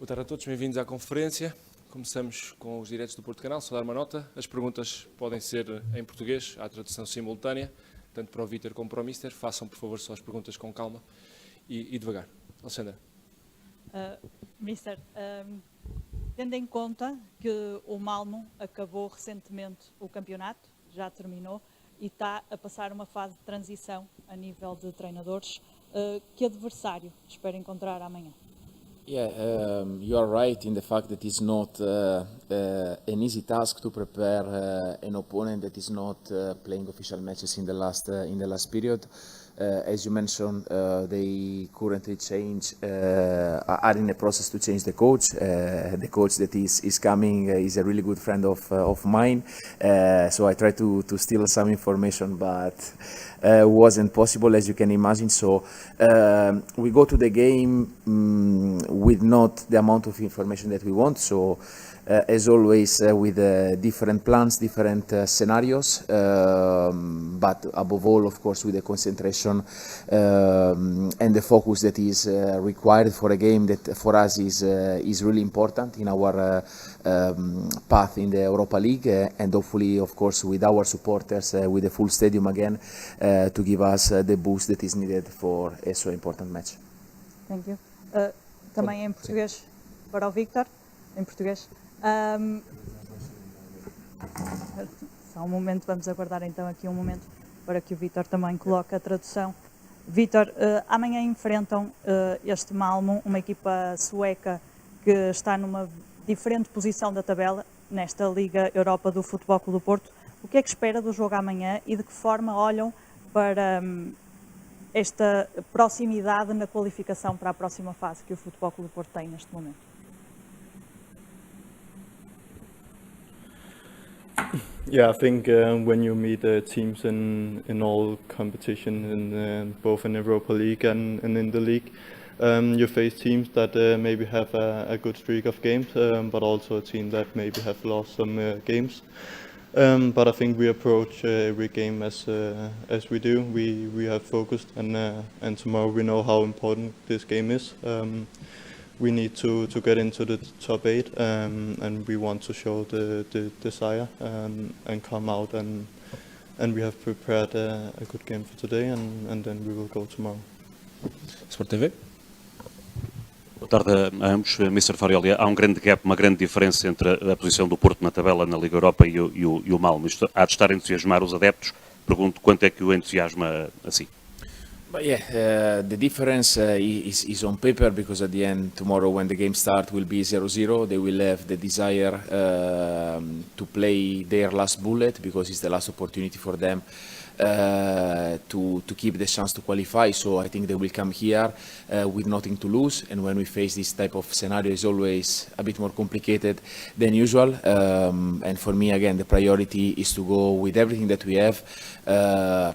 Boa tarde a todos, bem-vindos à conferência. Começamos com os diretos do Porto Canal, só dar uma nota. As perguntas podem ser em português, há tradução simultânea, tanto para o Vítor como para o Mister. Façam, por favor, só as perguntas com calma e devagar. Alexandra. Mister, tendo em conta que o Malmo acabou recentemente o campeonato, já terminou, e está a passar uma fase de transição a nível de treinadores, que adversário espera encontrar amanhã? Yeah, you are right in the fact that it's not an easy task to prepare an opponent that is not playing official matches in the last period. As you mentioned, they currently are in a process to change the coach. The coach that is coming is a really good friend of mine, so I tried to steal some information, but wasn't possible, as you can imagine. So we go to the game with not the amount of information that we want. So as always, with different plans, different scenarios, but above all, of course, with the concentration and the focus that is required for a game that for us is really important in our path in the Europa League, and hopefully, of course, with our supporters, with a full stadium again, to give us the boost that is needed for a so important match. Thank you. Também em português para o Vítor, em português. Só um momento, vamos aguardar então aqui um momento para que o Vítor também coloque a tradução. Vítor, amanhã enfrentam este Malmo, uma equipa sueca que está numa diferente posição da tabela nesta Liga Europa do Futebol Clube do Porto. O que é que espera do jogo amanhã e de que forma olham para esta proximidade na qualificação para a próxima fase que o Futebol Clube do Porto tem neste momento? Yeah, I think when you meet teams in all competition, both in Europa League and in the league, you face teams that maybe have a good streak of games, but also a team that maybe have lost some games. But I think we approach every game as we do. We have focused, and tomorrow we know how important this game is. We need to get into the top 8, and we want to show the desire and come out, and we have prepared a good game for today, and then we will go tomorrow. Sport TV. Boa tarde a ambos. Mr. Farioli, há um grande gap, uma grande diferença entre a posição do Porto na tabela na Liga Europa e o Malmo. Isto há de estar a entusiasmar os adeptos. Pergunto quanto é que o entusiasma assim. But yeah, the difference is on paper, because at the end, tomorrow when the game starts will be 0-0. They will have the desire to play their last bullet, because it's the last opportunity for them to keep the chance to qualify. So I think they will come here with nothing to lose, and when we face this type of scenario, it's always a bit more complicated than usual. And for me, again, the priority is to go with everything that we have,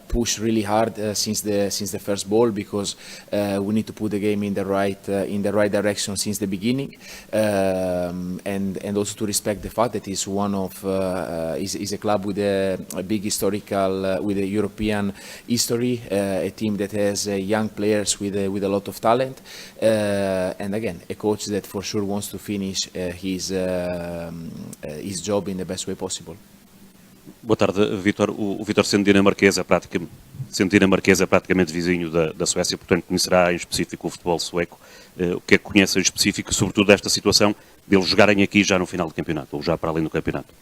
push really hard since the first ball, because we need to put the game in the right direction since the beginning, and also to respect the fact that it's one of is a club with a big historical with a European history, a team that has young players with a lot of talent, and again a coach that for sure wants to finish his job in the best way possible. Boa tarde, Vítor. O Vítor sendo dinamarquês é praticamente vizinho da Suécia, portanto conhecerá em específico o futebol sueco. O que é que conhece em específico, sobretudo desta situação, deles jogarem aqui já no final do campeonato, ou já para além do campeonato?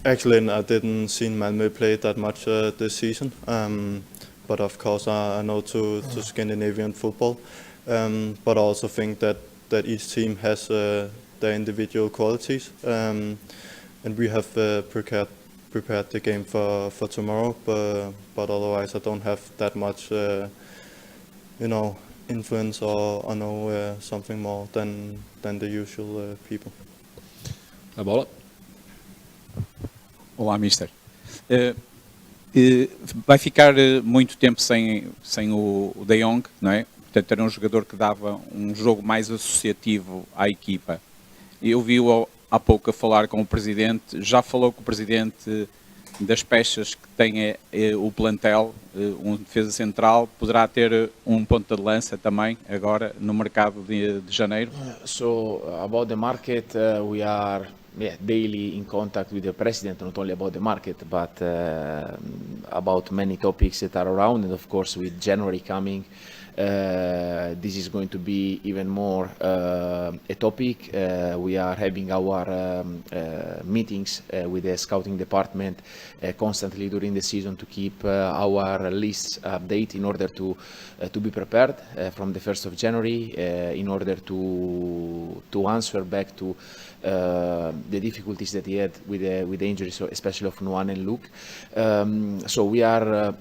Actually, I didn't see Malmö play that much this season, but of course I know to Scandinavian football, but I also think that each team has their individual qualities, and we have prepared the game for tomorrow, but otherwise I don't have that much influence or know something more than the usual people. A bola. Olá, Mister. Vai ficar muito tempo sem o De Jong, não é? Portanto, era um jogador que dava um jogo mais associativo à equipa. Eu vi-o há pouco a falar com o Presidente. Já falou com o Presidente das peças que tem o plantel, um defesa central, poderá ter um ponta de lança também agora no mercado de janeiro? So about the market, we are daily in contact with the president, not only about the market, but about many topics that are around. And of course, with January coming, this is going to be even more a topic. We are having our meetings with the scouting department constantly during the season to keep our lists updated in order to be prepared from the 1st of January in order to answer back to the difficulties that he had with the injuries, especially of Nuan and Luke. So we are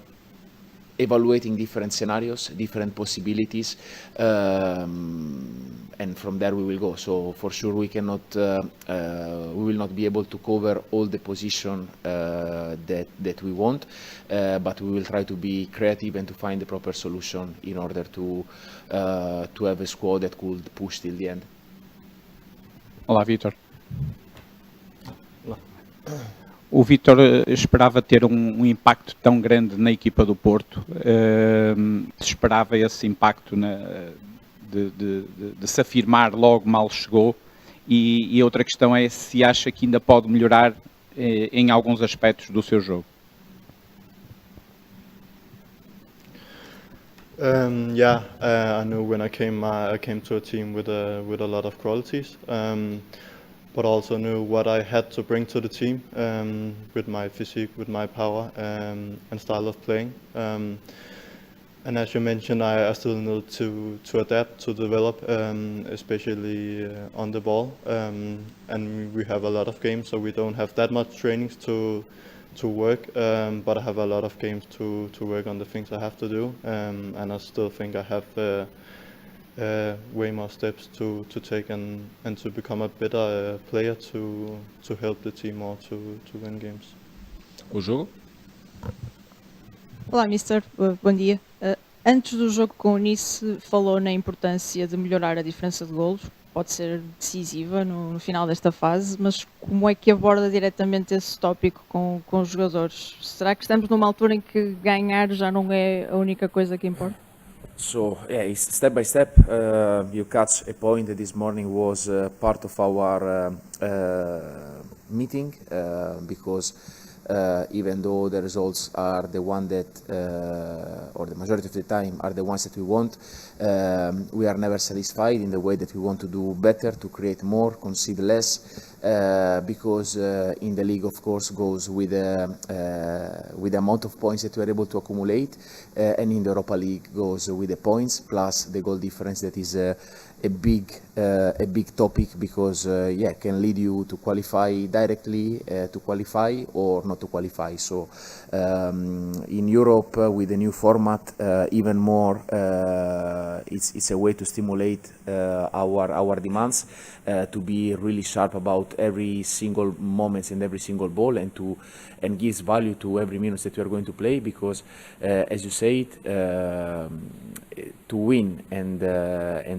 evaluating different scenarios, different possibilities, and from there we will go. So for sure we cannot, we will not be able to cover all the position that we want, but we will try to be creative and to find the proper solution in order to have a squad that could push till the end. Olá, Vítor. O Vítor esperava ter um impacto tão grande na equipa do Porto. Esperava esse impacto de se afirmar logo mal chegou. E outra questão é se acha que ainda pode melhorar em alguns aspectos do seu jogo. I knew when I came to a team with a lot of qualities, but also knew what I had to bring to the team with my physique, with my power and style of playing. And as you mentioned, I still need to adapt, to develop, especially on the ball. And we have a lot of games, so we don't have that much trainings to work, but I have a lot of games to work on the things I have to do, and I still think I have way more steps to take and to become a better player to help the team more to win games. O jogo? Olá, Mister. Bom dia. Antes do jogo com o Nice, falou na importância de melhorar a diferença de golos. Pode ser decisiva no final desta fase, mas como é que aborda diretamente esse tópico com os jogadores? Será que estamos numa altura em que ganhar já não é a única coisa que importa? So yeah, it's step by step. You catch a point that this morning was part of our meeting because even though the results are the one that, or the majority of the time, are the ones that we want, we are never satisfied in the way that we want to do better, to create more, concede less, because in the league, of course, goes with the amount of points that we are able to accumulate, and in the Europa League goes with the points plus the goal difference that is a big topic because can lead you to qualify directly, to qualify or not to qualify. So in Europe with the new format, even more, it's a way to stimulate our demands, to be really sharp about every single moment and every single ball, and gives value to every minute that we are going to play because, as you said, to win and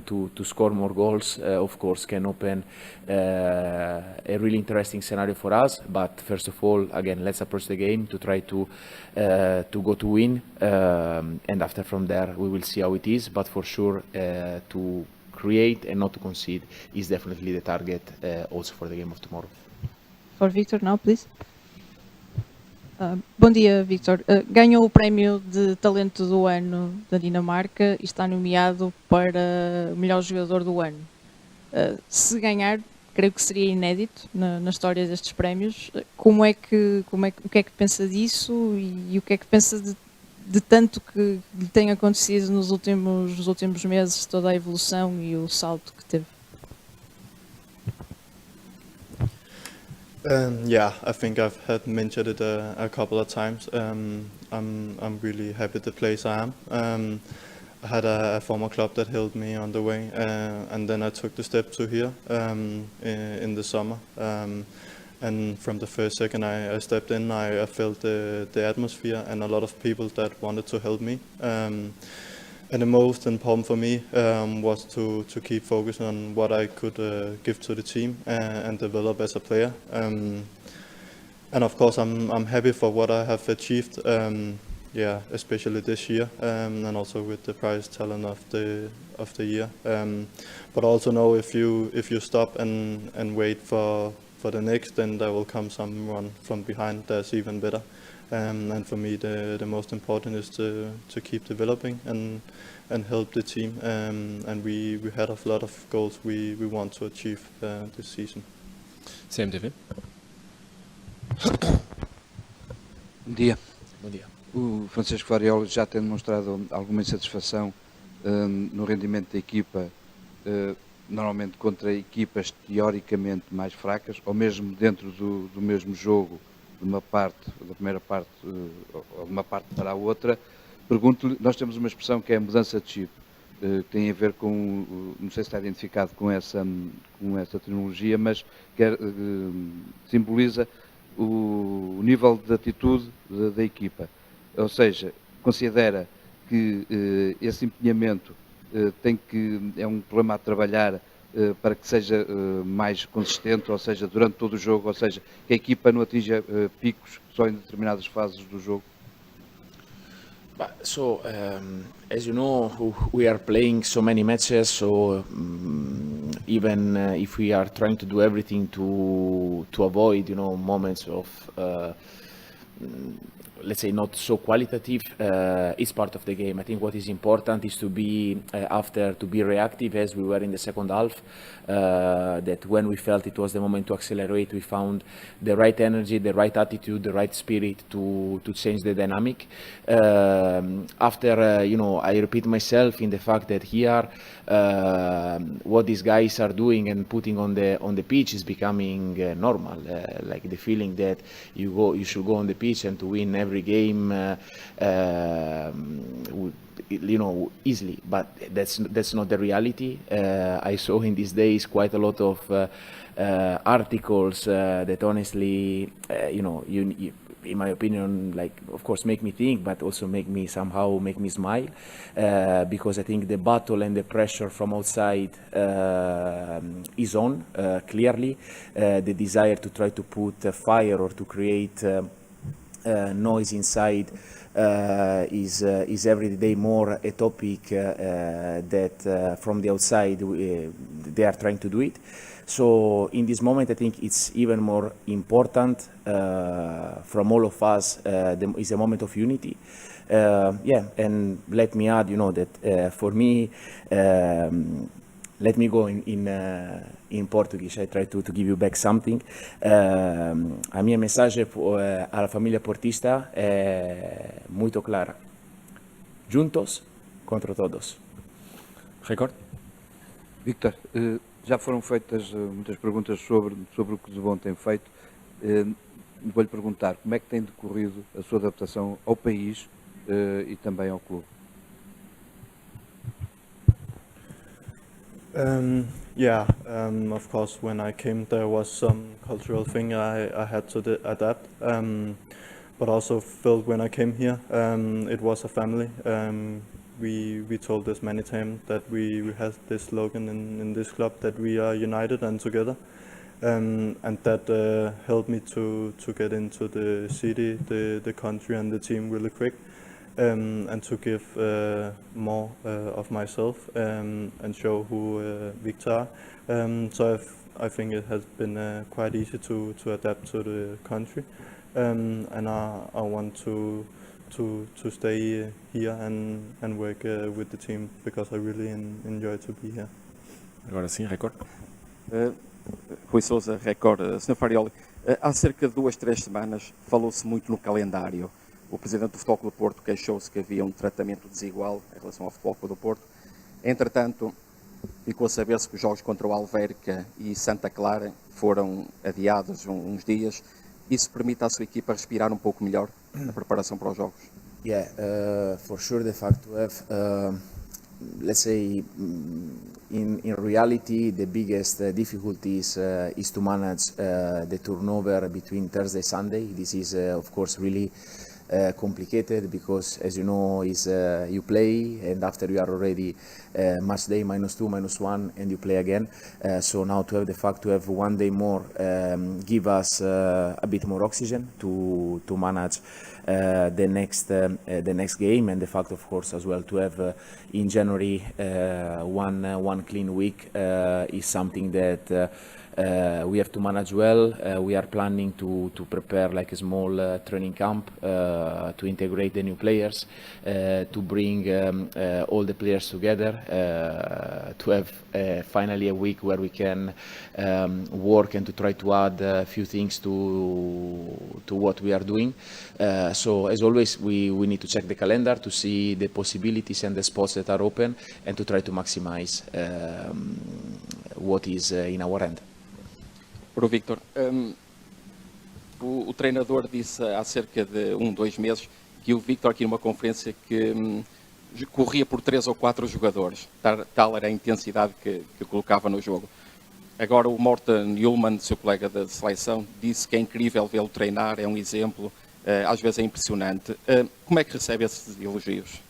to score more goals, of course, can open a really interesting scenario for us. But first of all, again, let's approach the game to try to go to win, and after from there we will see how it is. But for sure, to create and not to concede is definitely the target also for the game of tomorrow. For Victor now, please. Bom dia, Victor. Ganhou o prémio de talento do ano da Dinamarca e está nomeado para melhor jogador do ano. Se ganhar, creio que seria inédito na história destes prémios. O que é que pensa disso e o que é que pensa de tanto que lhe tem acontecido nos últimos meses, toda a evolução e o salto que teve? I think I've had mentioned it a couple of times. I'm really happy the place I am. I had a former club that held me on the way, and then I took the step to here in the summer. And from the first second I stepped in, I felt the atmosphere and a lot of people that wanted to help me. And the most important for me was to keep focusing on what I could give to the team and develop as a player. And of course, I'm happy for what I have achieved. Yeah, especially this year, and also with the prize talent of the year. But also know if you stop and wait for the next, then there will come someone from behind that's even better. And for me, the most important is to keep developing and help the team. And we had a lot of goals we want to achieve this season. CMTV. Bom dia. Bom dia. O Francisco Farioli já tem demonstrado alguma insatisfação no rendimento da equipa, normalmente contra equipas teoricamente mais fracas, ou mesmo dentro do mesmo jogo, da primeira parte, ou de uma parte para a outra. Pergunto-lhe, nós temos uma expressão que é a mudança de chip, que tem a ver com, não sei se está identificado com essa terminologia, mas simboliza o nível de atitude da equipa. Ou seja, considera que esse empenhamento é um problema a trabalhar para que seja mais consistente, ou seja, durante todo o jogo, ou seja, que a equipa não atinja picos só em determinadas fases do jogo? So, as you know, we are playing so many matches, so even if we are trying to do everything to avoid, moments of, let's say, not so qualitative, it's part of the game. I think what is important is to be reactive, as we were in the second half, that when we felt it was the moment to accelerate, we found the right energy, the right attitude, the right spirit to change the dynamic. I repeat myself in the fact that here, what these guys are doing and putting on the pitch is becoming normal. Like the feeling that you should go on the pitch and to win every game, easily. But that's not the reality. I saw in these days quite a lot of articles that honestly, in my opinion, like, of course, make me think, but also make me smile, because I think the battle and the pressure from outside is on, clearly. The desire to try to put fire or to create noise inside is every day more a topic that from the outside they are trying to do it. So in this moment, I think it's even more important from all of us. Is a moment of unity. And let me add, that for me, let me go in Portuguese. I try to give you back something. A minha mensagem à família portista é muito clara. Juntos contra todos. Record. Victor, já foram feitas muitas perguntas sobre o que de bom tem feito. Vou-lhe perguntar como é que tem decorrido a sua adaptação ao país e também ao clube. Of course, when I came, there was some cultural thing I had to adapt. But also felt when I came here, it was a family. We told this many times that we had this slogan in this club that we are united and together, and that helped me to get into the city, the country, and the team really quick. And to give more of myself and show who Victor. So I think it has been quite easy to adapt to the country, and I want to stay here and work with the team because I really enjoy to be here. Agora sim, Record. Rui Sousa, Record. Sr. Farioli, há cerca de 2-3 semanas falou-se muito no calendário. O presidente do Futebol Clube do Porto queixou-se que havia um tratamento desigual em relação ao Futebol Clube do Porto. Entretanto, ficou a saber-se que os jogos contra o Alverca e Santa Clara foram adiados uns dias. Isso permite à sua equipa respirar um pouco melhor na preparação para os jogos? For sure the fact to have, let's say, in reality, the biggest difficulties is to manage the turnover between Thursday and Sunday. This is, of course, really complicated because, as you know, is you play and after you are already match day -2, -1, and you play again. So now to have the fact to have one day more give us a bit more oxygen to manage the next game, and the fact, of course, as well to have in January one clean week is something that we have to manage well. We are planning to prepare like a small training camp to integrate the new players, to bring all the players together, to have finally a week where we can work and to try to add a few things to what we are doing. So as always, we need to check the calendar to see the possibilities and the spots that are open, and to try to maximize what is in our hand. Para o Victor, o treinador disse há cerca de 2 meses que o Victor aqui numa conferência que corria por 3 ou 4 jogadores, tal era a intensidade que colocava no jogo. Agora o Morten Hjulmand, seu colega da seleção, disse que é incrível vê-lo treinar, é um exemplo, às vezes é impressionante. Como é que recebe esses elogios?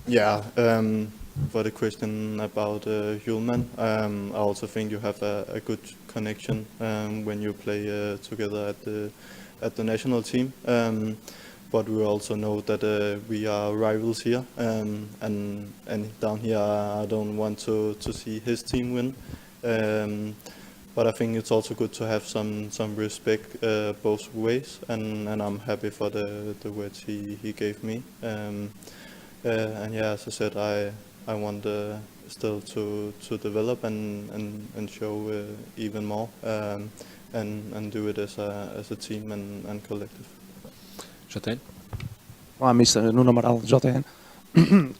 Yeah, for the question about Hjulmand, I also think you have a good connection when you play together at the national team. But we also know that we are rivals here, and down here I don't want to see his team win. But I think it's also good to have some respect both ways, and I'm happy for the words he gave me. And yeah, as I said, I want still to develop and show even more, and do it as a team and collective. JN? Olá, Mr. Nuno Amaral, JN.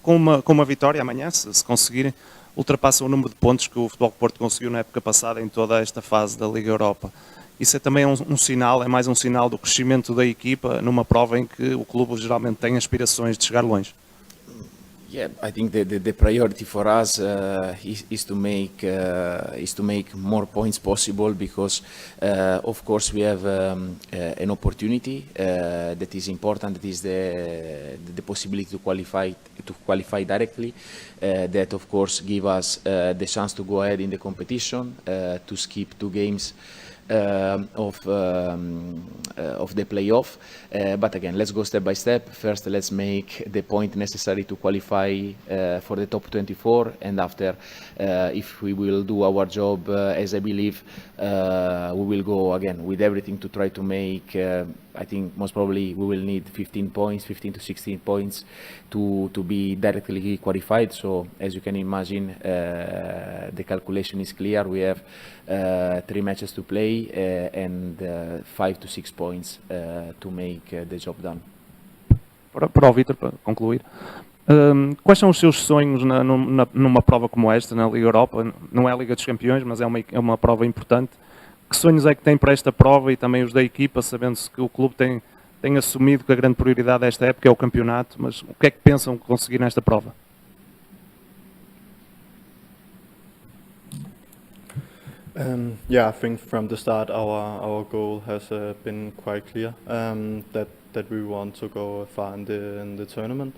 Com uma vitória amanhã, se conseguirem, ultrapassa o número de pontos que o Futebol Porto conseguiu na época passada em toda esta fase da Liga Europa. Isso é também um sinal, é mais um sinal do crescimento da equipa numa prova em que o clube geralmente tem aspirações de chegar longe. Yeah, I think the priority for us is to make more points possible, because of course we have an opportunity that is important. That is the possibility to qualify directly. That of course give us the chance to go ahead in the competition, to skip 2 games of the playoff, but again, let's go step by step. First, let's make the point necessary to qualify for the top 24, and after, if we will do our job as I believe, we will go again with everything to try to make, I think most probably we will need 15 to 16 points to be directly qualified. So as you can imagine, the calculation is clear. We have 3 matches to play, and 5 to 6 points to make the job done. Para o Vítor, para concluir, quais são os seus sonhos numa prova como esta, na Liga Europa? Não é a Liga dos Campeões, mas é uma prova importante. Que sonhos é que tem para esta prova e também os da equipa, sabendo-se que o clube tem assumido que a grande prioridade desta época é o campeonato, mas o que é que pensam conseguir nesta prova? Yeah, I think from the start our goal has been quite clear, that we want to go far in the tournament,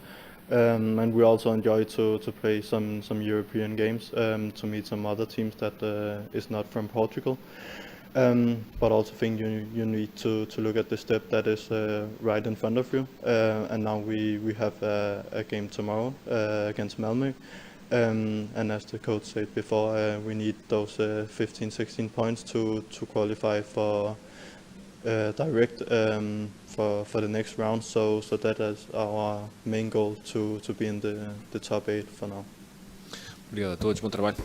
and we also enjoy to play some European games, to meet some other teams that is not from Portugal. But also think you need to look at the step that is right in front of you, and now we have a game tomorrow against Malmo. And as the coach said before, we need those 15-16 points to qualify for direct for the next round. So that is our main goal, to be in the top 8 for now. Obrigado a todos, bom trabalho.